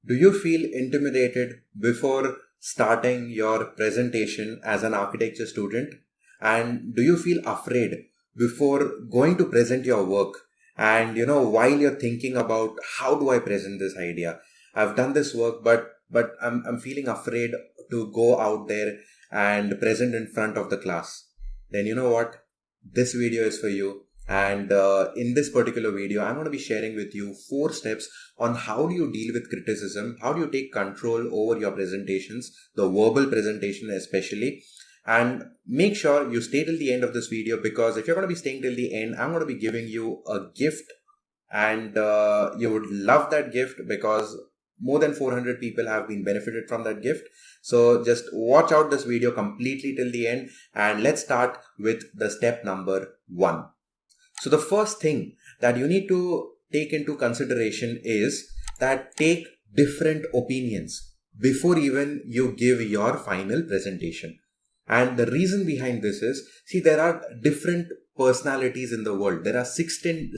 Do you feel intimidated before starting your presentation as an architecture student? And do you feel afraid before going to present your work? And while you're thinking about how do I present this idea? I've done this work, but I'm feeling afraid to go out there and present in front of the class. Then you know what? This video is for you. And in this particular video, I'm going to be sharing with you 4 steps on how do you deal with criticism, how do you take control over your presentations, the verbal presentation especially. And make sure you stay till the end of this video, because if you're going to be staying till the end, I'm going to be giving you a gift, and you would love that gift because more than 400 people have been benefited from that gift. So just watch out this video completely till the end, and let's start with the step number 1. So the first thing that you need to take into consideration is that take different opinions before even you give your final presentation. And the reason behind this is, see, there are different personalities in the world. There are 16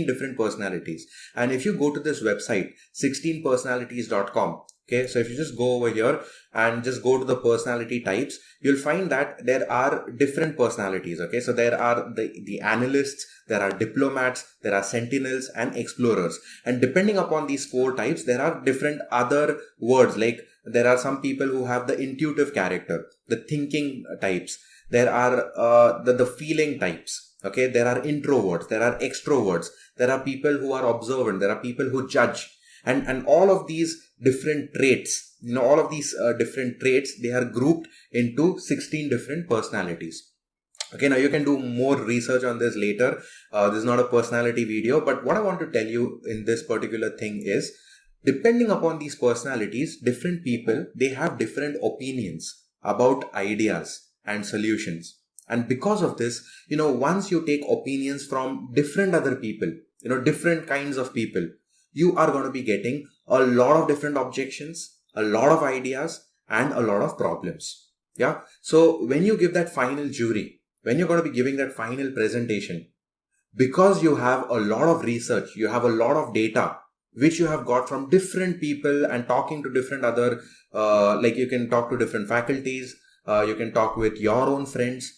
different personalities. And if you go to this website, 16personalities.com, okay, so if you just go over here and just go to the personality types, you'll find that there are different personalities. Okay, so there are the analysts, there are diplomats, there are sentinels and explorers. And depending upon these 4 types, there are different other words. Like there are some people who have the intuitive character, the thinking types. There are the feeling types. Okay, there are introverts, there are extroverts, there are people who are observant, there are people who judge. And all of these different traits, all of these different traits, they are grouped into 16 different personalities. Okay, now you can do more research on this later. This is not a personality video, but what I want to tell you in this particular thing is, depending upon these personalities, different people, they have different opinions about ideas and solutions. And because of this, once you take opinions from different other people, different kinds of people, you are going to be getting a lot of different objections, a lot of ideas, and a lot of problems. Yeah. So when you give that final jury, when you're going to be giving that final presentation, because you have a lot of research, you have a lot of data, which you have got from different people and talking to different other, like you can talk to different faculties, you can talk with your own friends.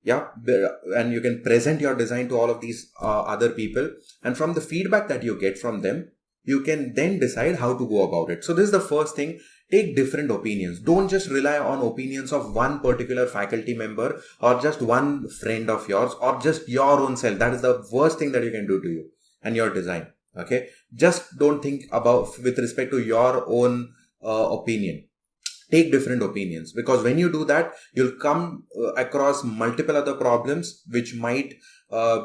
Yeah, and you can present your design to all of these other people, and from the feedback that you get from them, you can then decide how to go about it. So this is the first thing. Take different opinions. Don't just rely on opinions of one particular faculty member or just one friend of yours or just your own self. That is the worst thing that you can do to you and your design. Okay, just don't think about with respect to your own opinion. Take different opinions, because when you do that, you'll come across multiple other problems which might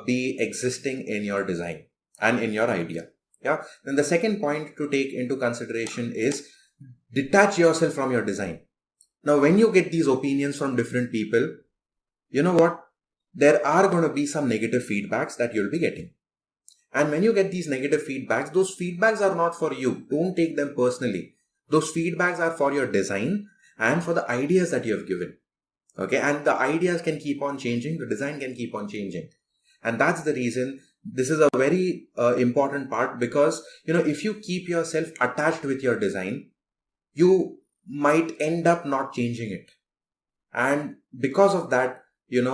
be existing in your design and in your idea. Yeah. Then the second point to take into consideration is detach yourself from your design. Now, when you get these opinions from different people, you know what? There are going to be some negative feedbacks that you'll be getting. And when you get these negative feedbacks, those feedbacks are not for you. Don't take them personally. Those feedbacks are for your design and for the ideas that you have given. Okay, and the ideas can keep on changing, the design can keep on changing. And that's the reason this is a very important part, because, if you keep yourself attached with your design, you might end up not changing it. And because of that, you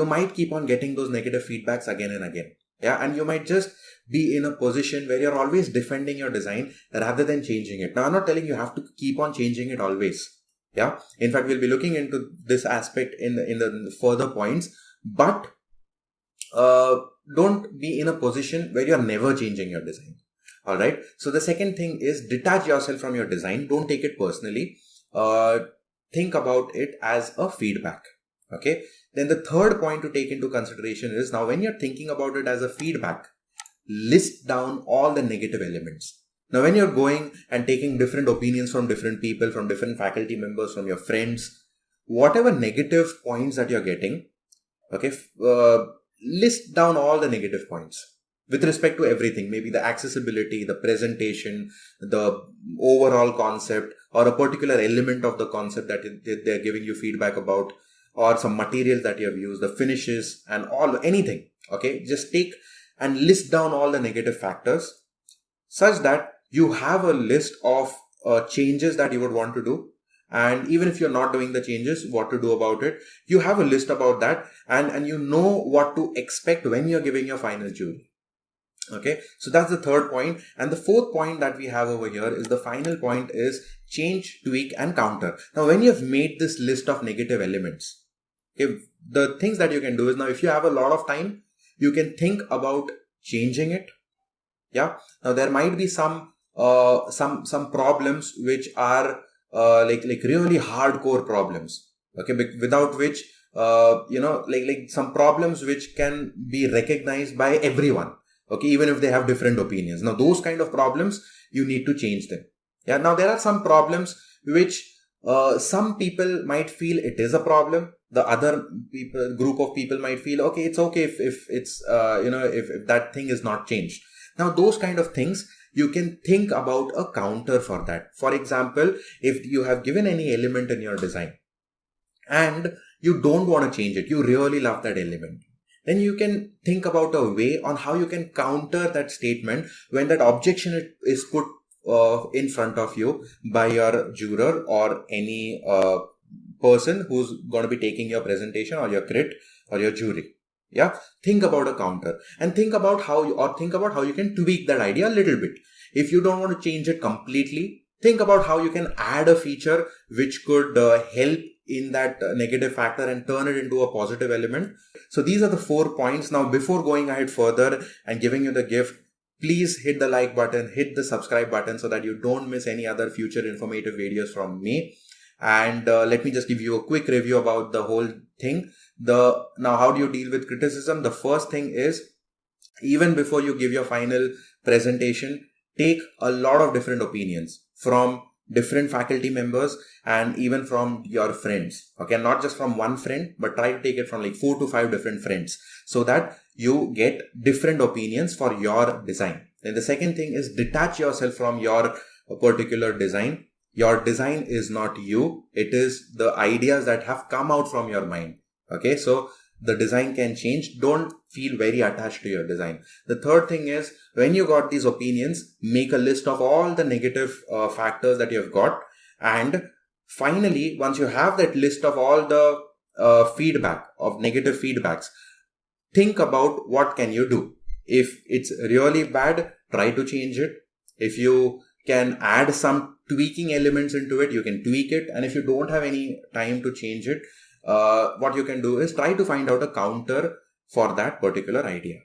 might keep on getting those negative feedbacks again and again. Yeah, and you might just be in a position where you're always defending your design rather than changing it. Now, I'm not telling you have to keep on changing it always. Yeah, in fact, we'll be looking into this aspect in the further points. But don't be in a position where you're never changing your design. All right. So the second thing is detach yourself from your design. Don't take it personally. Think about it as a feedback. Okay. Then the third point to take into consideration is, now when you're thinking about it as a feedback, list down all the negative elements. Now when you're going and taking different opinions from different people, from different faculty members, from your friends, whatever negative points that you're getting, okay, list down all the negative points with respect to everything. Maybe the accessibility, the presentation, the overall concept, or a particular element of the concept that they're giving you feedback about, or some materials that you have used, the finishes and anything. Okay, just take and list down all the negative factors such that you have a list of changes that you would want to do. And even if you're not doing the changes, what to do about it, you have a list about that, and you know what to expect when you're giving your final jury. Okay, so that's the third point. And the fourth point that we have over here is the final point is change, tweak, and counter. Now, when you have made this list of negative elements, okay, the things that you can do is, now if you have a lot of time, you can think about changing it. Yeah. Now there might be some problems which are like really hardcore problems. Okay, without which like some problems which can be recognized by everyone. Okay, even if they have different opinions. Now those kind of problems, you need to change them. Yeah. Now there are some problems which some people might feel it is a problem. The other group of people might feel, okay, it's okay if it's if that thing is not changed. Now those kind of things, you can think about a counter for that. For example, if you have given any element in your design and you don't want to change it, you really love that element, then you can think about a way on how you can counter that statement when that objection is put in front of you by your juror or any person who's going to be taking your presentation, or your crit, or your jury. Yeah, think about a counter and think about how you can tweak that idea a little bit. If you don't want to change it completely, think about how you can add a feature which could help in that negative factor and turn it into a positive element. So these are the 4 points. Now, before going ahead further and giving you the gift, please hit the like button, hit the subscribe button so that you don't miss any other future informative videos from me. And let me just give you a quick review about the whole thing. Now, how do you deal with criticism? The first thing is, even before you give your final presentation, take a lot of different opinions from different faculty members and even from your friends. Okay, not just from one friend, but try to take it from like 4 to 5 different friends so that you get different opinions for your design. Then the second thing is, detach yourself from your particular design. Your design is not you. It is the ideas that have come out from your mind. Okay, so the design can change. Don't feel very attached to your design. The third thing is, when you got these opinions, make a list of all the negative factors that you have got. And finally, once you have that list of all the feedback, of negative feedbacks, think about what can you do. If it's really bad, try to change it. If you can add some tweaking elements into it, you can tweak it. And if you don't have any time to change it, what you can do is try to find out a counter for that particular idea.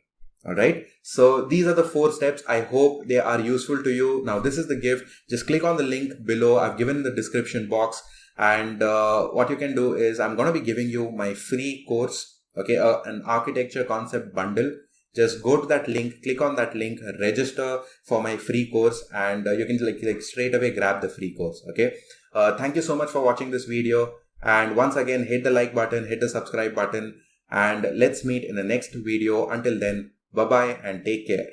All right. So these are the 4 steps. I hope they are useful to you. Now, this is the gift. Just click on the link below. I've given in the description box. And what you can do is, I'm going to be giving you my free course. Okay. An architecture concept bundle. Just go to that link, click on that link, register for my free course, and you can like straight away grab the free course. Okay. Thank you so much for watching this video. And once again, hit the like button, hit the subscribe button, and let's meet in the next video. Until then, bye-bye and take care.